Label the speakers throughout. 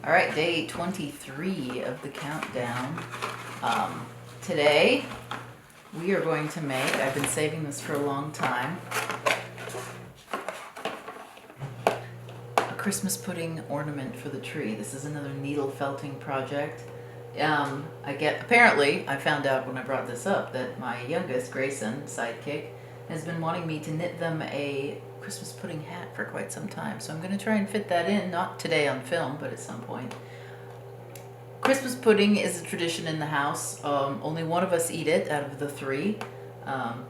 Speaker 1: All right, day 23 of the countdown. Today we are going to make, I've been saving this for a long time, a Christmas pudding ornament for the tree. This is another needle felting project. Apparently, I found out when I brought this up that my youngest, Grayson, sidekick, has been wanting me to knit them a Christmas pudding hat for quite some time. So I'm going to try and fit that in, not today on film, but at some point. Christmas pudding is a tradition in the house. Only one of us eat it out of the three.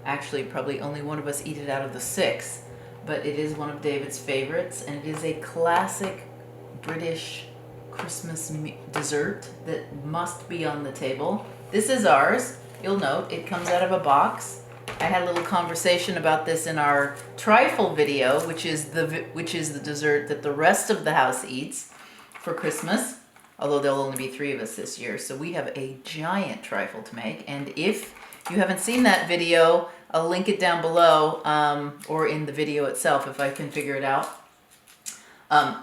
Speaker 1: Actually, probably only one of us eat it out of the six. But it is one of David's favorites, and it is a classic British Christmas dessert that must be on the table. This is ours. You'll note it comes out of a box. I had a little conversation about this in our trifle video, which is the dessert that the rest of the house eats for Christmas, although there'll only be 3 of us this year. So we have a giant trifle to make, and if you haven't seen that video, I'll link it down below, or in the video itself if I can figure it out.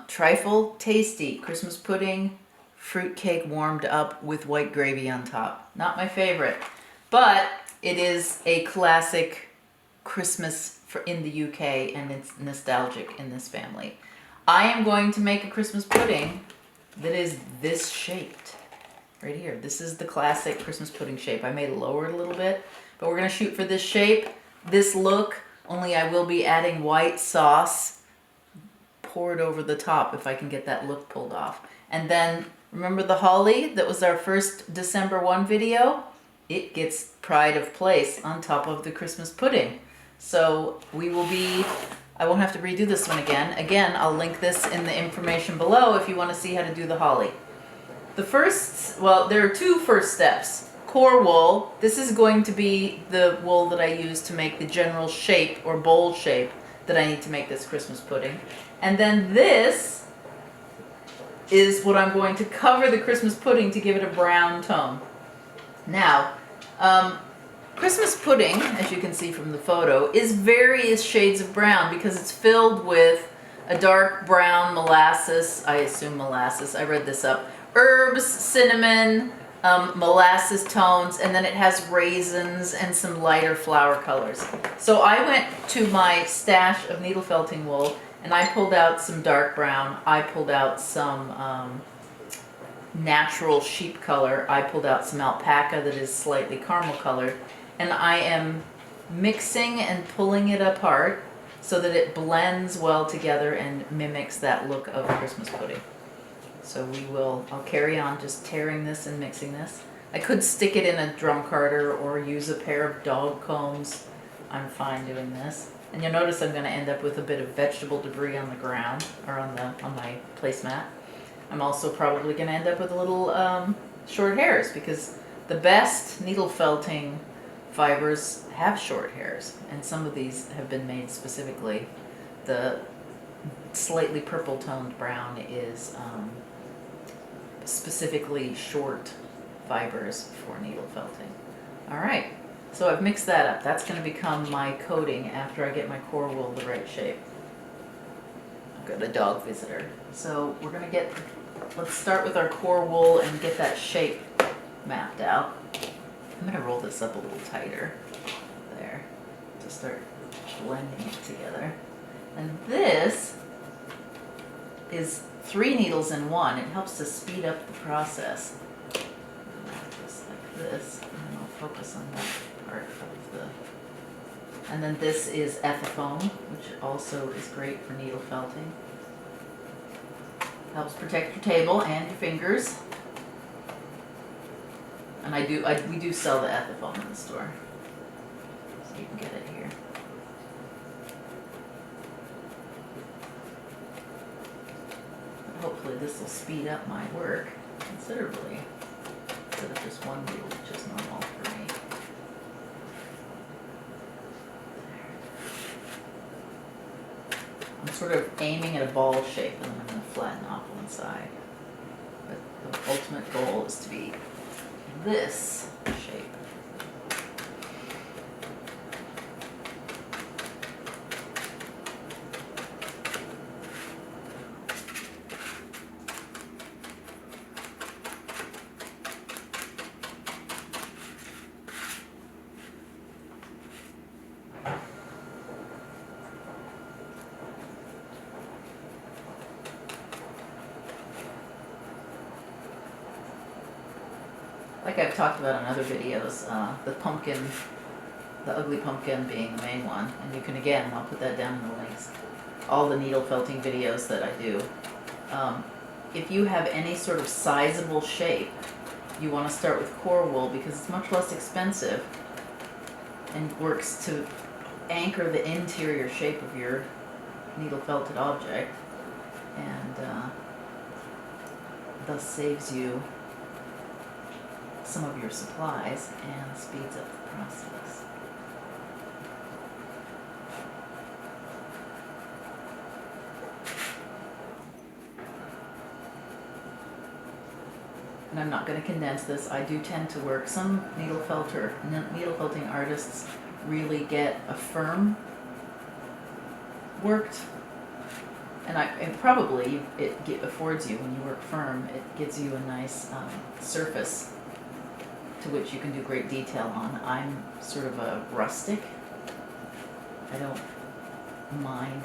Speaker 1: Trifle, tasty Christmas pudding, fruit cake warmed up with white gravy on top. Not my favorite, but it is a classic Christmas in the UK, and it's nostalgic in this family. I am going to make a Christmas pudding that is this shaped right here. This is the classic Christmas pudding shape. I may lower it a little bit, but we're going to shoot for this shape, this look, only I will be adding white sauce poured over the top if I can get that look pulled off. And then remember the holly that was our first December 1 video? It gets pride of place on top of the Christmas pudding. So I won't have to redo this one again. Again, I'll link this in the information below if you want to see how to do the holly. There are 2 first steps. Core wool. This is going to be the wool that I use to make the general shape or bowl shape that I need to make this Christmas pudding. And then this is what I'm going to cover the Christmas pudding to give it a brown tone. Now, Christmas pudding, as you can see from the photo, is various shades of brown because it's filled with a dark brown molasses, I assume molasses, I read this up, herbs, cinnamon, molasses tones, and then it has raisins and some lighter flower colors. So I went to my stash of needle felting wool and I pulled out some dark brown, I pulled out some natural sheep color, I pulled out some alpaca that is slightly caramel colored, and I am mixing and pulling it apart so that it blends well together and mimics that look of Christmas pudding. So I'll carry on just tearing this and mixing this. I could stick it in a drum carder or use a pair of dog combs. I'm fine doing this. And you'll notice I'm going to end up with a bit of vegetable debris on the ground, or on my placemat. I'm also probably going to end up with a little short hairs, because the best needle felting fibers have short hairs, and some of these have been made specifically. The slightly purple toned brown is specifically short fibers for needle felting. All right, so I've mixed that up. That's going to become my coating after I get my core wool the right shape. I've got a dog visitor. So let's start with our core wool and get that shape mapped out. I'm going to roll this up a little tighter there to start blending it together. And this is 3 needles in 1. It helps to speed up the process. Just like this, and then I'll focus on that part of the... And then this is ethafoam, which also is great for needle felting. Helps protect your table and your fingers. And we do sell the ethafoam in the store, so you can get it here. But hopefully this will speed up my work considerably, instead of just 1 needle, which is normal for me. I'm sort of aiming at a ball shape, and then I'm going to flatten off one side. But the ultimate goal is to be this shape. like I've talked about in other videos, the pumpkin, the ugly pumpkin being the main one. And you can, again, I'll put that down in the links, all the needle felting videos that I do. If you have any sort of sizable shape, you want to start with core wool because it's much less expensive and works to anchor the interior shape of your needle felted object, and thus saves you some of your supplies and speeds up the process. And I'm not going to condense this. I do tend to work. Some needle felting artists really get a firm worked, and probably it affords you, when you work firm, it gives you a nice surface to which you can do great detail on. I'm sort of a rustic. I don't mind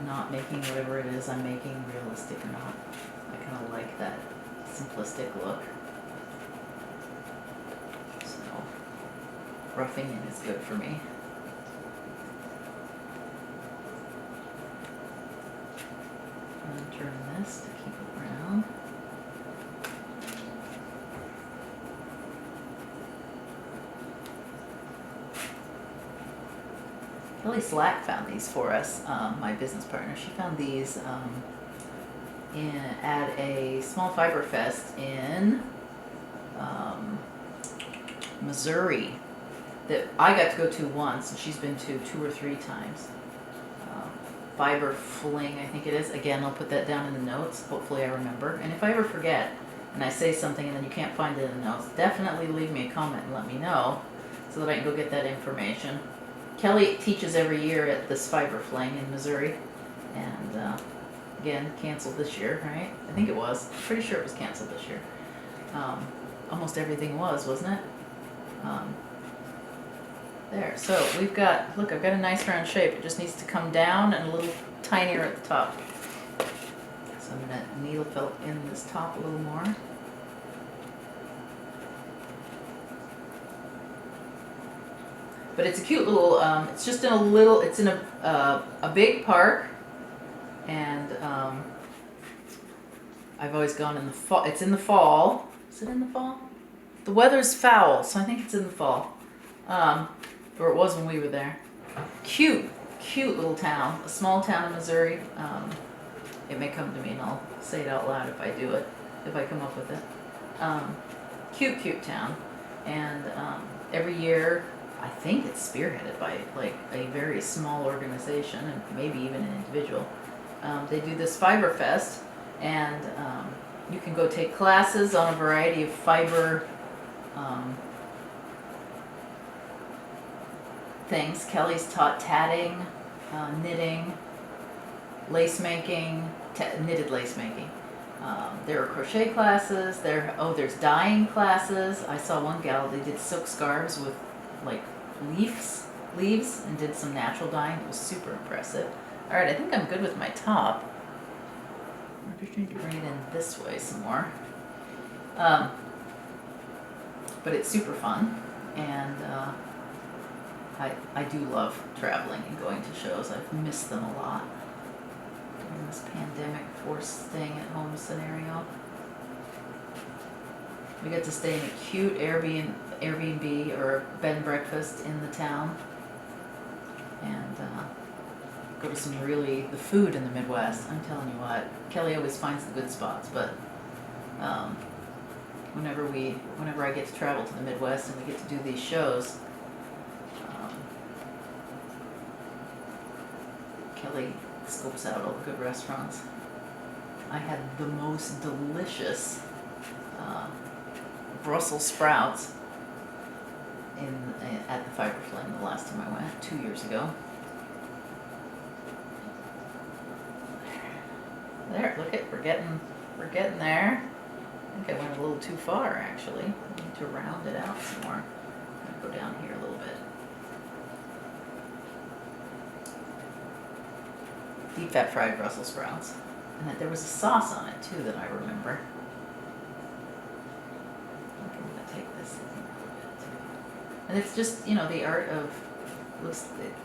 Speaker 1: not making whatever it is I'm making realistic or not. I kind of like that simplistic look. So roughing it is good for me. And turn this to keep it round. Kelly Slack found these for us, my business partner. She found these at a small fiber fest in Missouri that I got to go to once, and she's been to 2 or 3 times. Fiber Fling, I think it is. Again, I'll put that down in the notes. Hopefully I remember. And if I ever forget and I say something and then you can't find it in the notes, definitely leave me a comment and let me know so that I can go get that information. Kelly teaches every year at this Fiber Fling in Missouri, and again, canceled this year, right? I think it was. Pretty sure it was canceled this year. Almost everything was, wasn't it? There. So we've got, look, I've got a nice round shape. It just needs to come down and a little tinier at the top. So I'm going to needle felt in this top a little more. But it's a cute little, it's just in a little, it's in a big park. And I've always gone in the fall. It's in the fall. Is it in the fall? The weather's foul, so I think it's in the fall. Or it was when we were there. Cute little town. A small town in Missouri. It may come to me and I'll say it out loud if I do it. If I come up with it. Cute town. And every year, I think it's spearheaded by like a very small organization and maybe even an individual. They do this Fiber Fest, and you can go take classes on a variety of fiber things. Kelly's taught tatting, knitting, lace making, knitted lace making. There are crochet classes. There's dyeing classes. I saw one gal, they did silk scarves with like leaves, and did some natural dyeing. It was super impressive. All right, I think I'm good with my top. I just need to bring it in this way some more. But it's super fun, and I do love traveling and going to shows. I've missed them a lot during this pandemic forced staying at home scenario. We got to stay in a cute Airbnb or bed and breakfast in the town, and go to some the food in the Midwest. I'm telling you what, Kelly always finds the good spots, but whenever I get to travel to the Midwest and we get to do these shows, Kelly scopes out all the good restaurants. I had the most delicious Brussels sprouts at the Fiber Fling the last time I went, 2 years ago. There, look it, we're getting there. I think I went a little too far actually. I need to round it out some more. I'm gonna go down here a little bit. Deep fat fried Brussels sprouts. And there was a sauce on it too that I remember. I'm gonna And it's just, you know, the art of,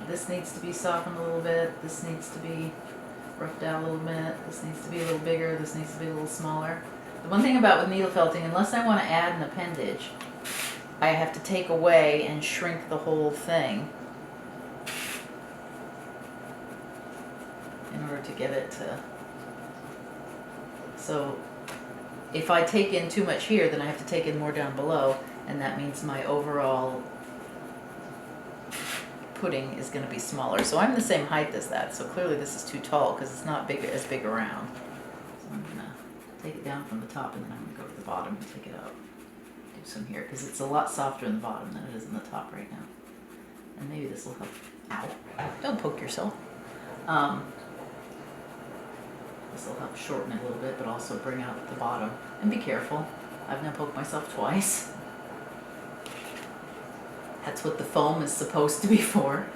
Speaker 1: this needs to be softened a little bit, this needs to be roughed out a little bit, this needs to be a little bigger, this needs to be a little smaller. The one thing about with needle felting, unless I want to add an appendage, I have to take away and shrink the whole thing in order to get it to, so if I take in too much here, then I have to take in more down below, and that means my overall pudding is going to be smaller. So I'm the same height as that, so clearly this is too tall because it's not as big around. So I'm going to take it down from the top, and then I'm going to go to the bottom and take it up. Do some here because it's a lot softer in the bottom than it is in the top right now. And maybe this will help. Ow. Don't poke yourself. This will help shorten it a little bit, but also bring out the bottom. And be careful. I've now poked myself twice. That's what the foam is supposed to be for.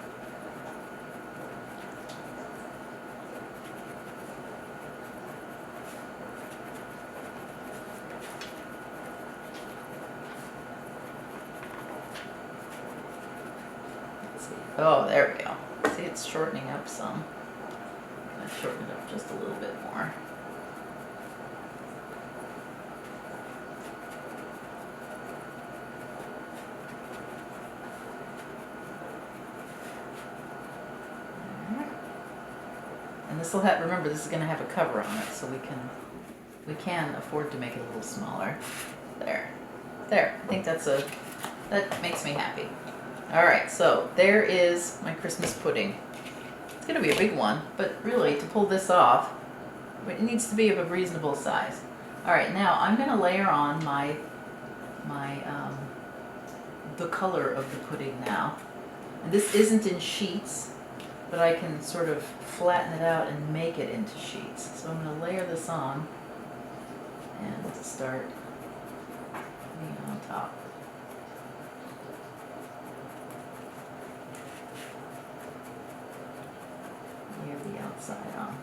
Speaker 1: Let's see. Oh, there we go. See, it's shortening up some. I'm going to shorten it up just a little bit more. And this will have, remember, this is going to have a cover on it, so we can afford to make it a little smaller. There. I think that makes me happy. All right, so there is my Christmas pudding. It's going to be a big one, but really to pull this off, it needs to be of a reasonable size. All right, now I'm going to layer on the color of the pudding now. And this isn't in sheets, but I can sort of flatten it out and make it into sheets. So I'm going to layer this on and start putting it on top. Layer the outside on.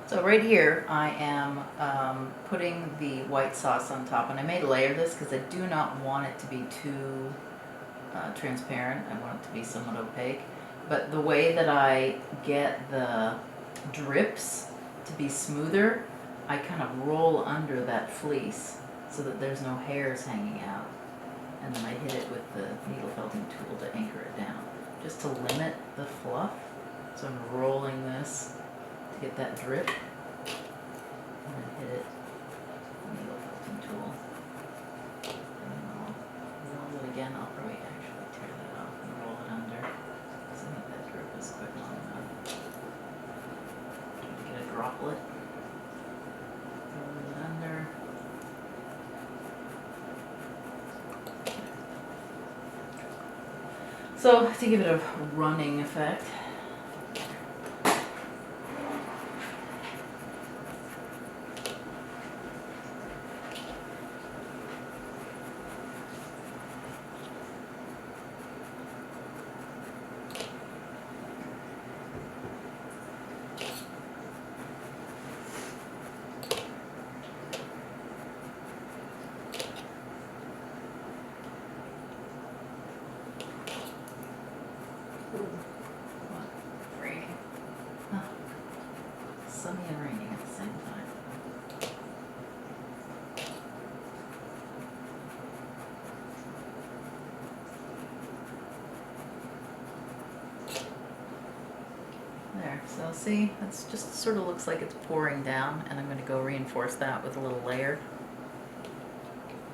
Speaker 1: So right here I am putting the white sauce on top, and I may layer this because I do not want it to be too transparent. I want it to be somewhat opaque. But the way that I get the drips to be smoother, I kind of roll under that fleece so that there's no hairs hanging out. And then I hit it with the needle felting tool to anchor it down, just to limit the fluff. So I'm rolling this to get that drip, and then hit it with the needle felting tool. And then I'll roll it again. I'll probably actually tear that off and roll it under, because I think that drip is quite long enough. Try to get a droplet. Roll it under. So to give it a running effect, raining. Oh, sunny and raining at the same time. There, so see, it's just sort of looks like it's pouring down, and I'm going to go reinforce that with a little layer.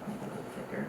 Speaker 1: Make it a little thicker.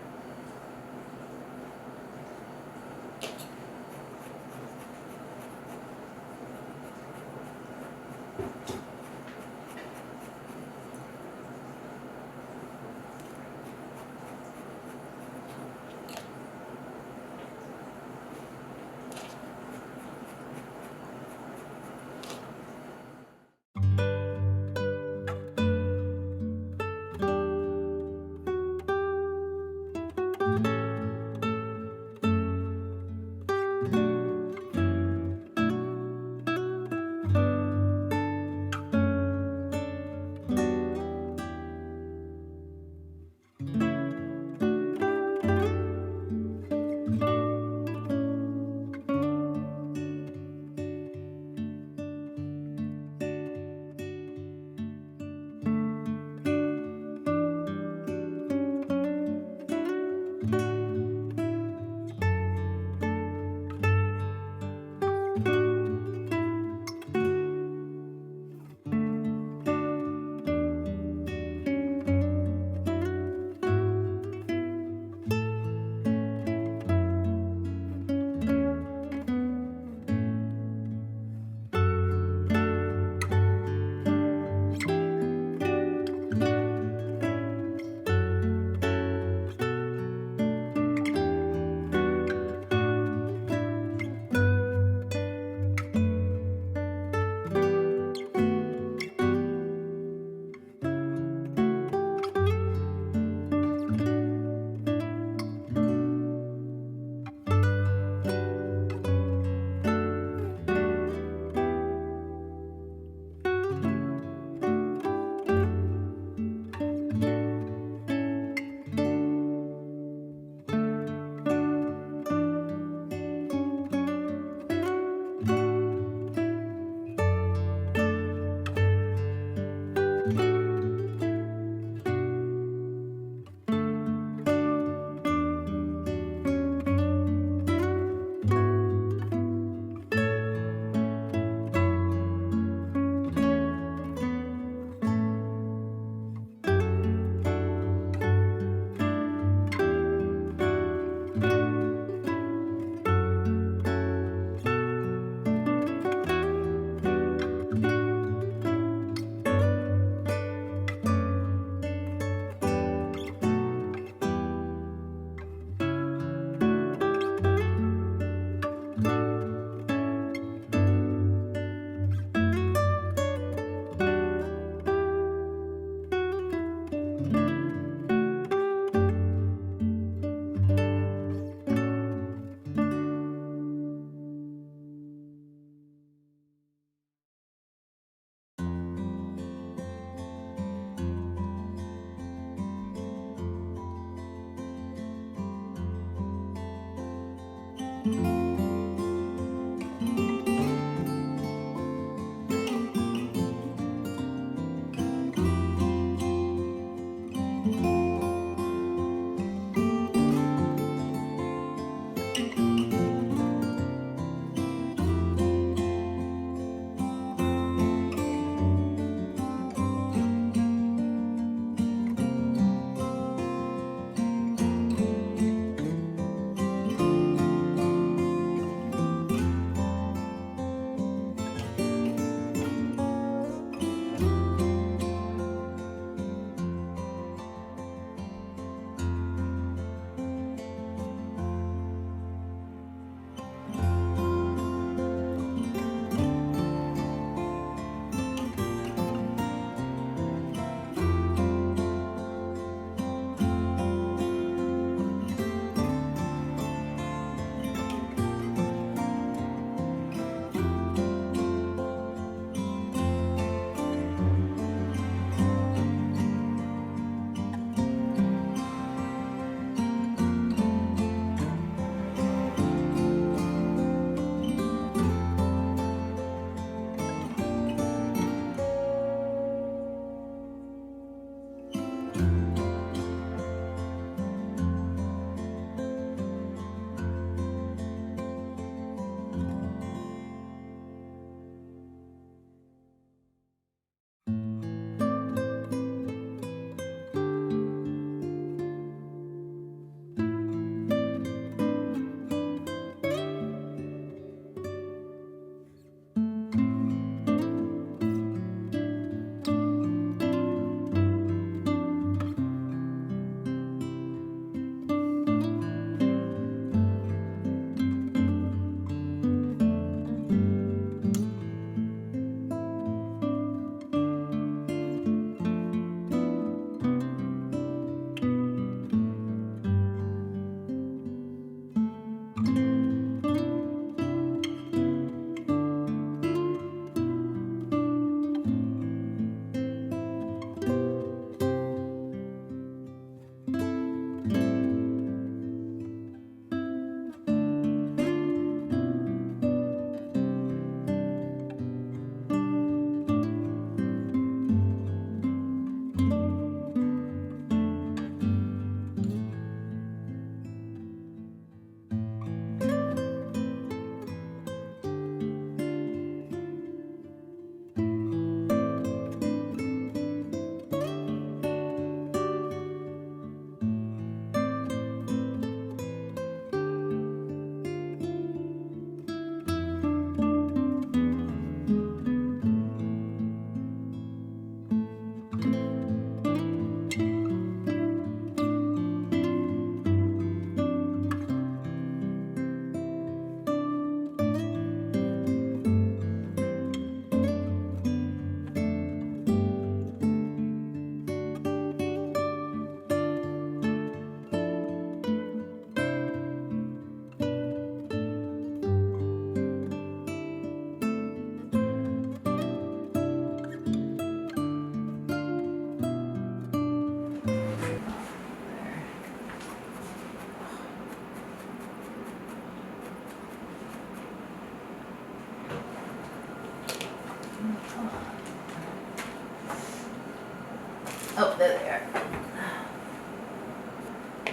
Speaker 1: Oh, there they are.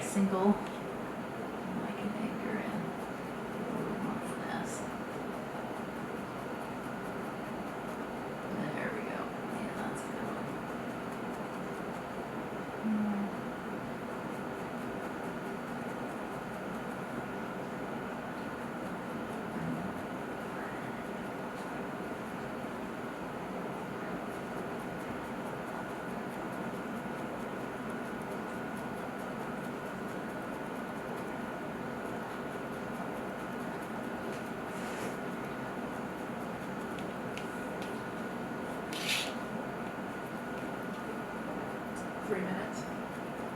Speaker 1: Single. I can anchor in. A little more finesse. There we go. Yeah, that's good.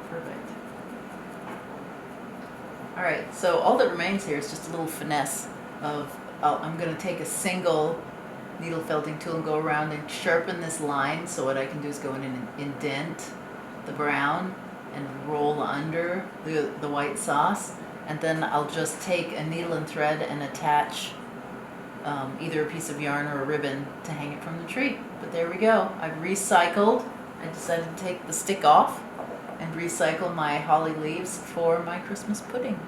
Speaker 1: Perfect. All right, so all that remains here is just a little finesse of, I'm gonna take a single needle felting tool and go around and sharpen this line. So what I can do is go in and indent the brown and roll under the white sauce. and then I'll just take a needle and thread and attach either a piece of yarn or a ribbon to hang it from the tree. But there we go. I've recycled. I decided to take the stick off and recycle my holly leaves for my Christmas pudding.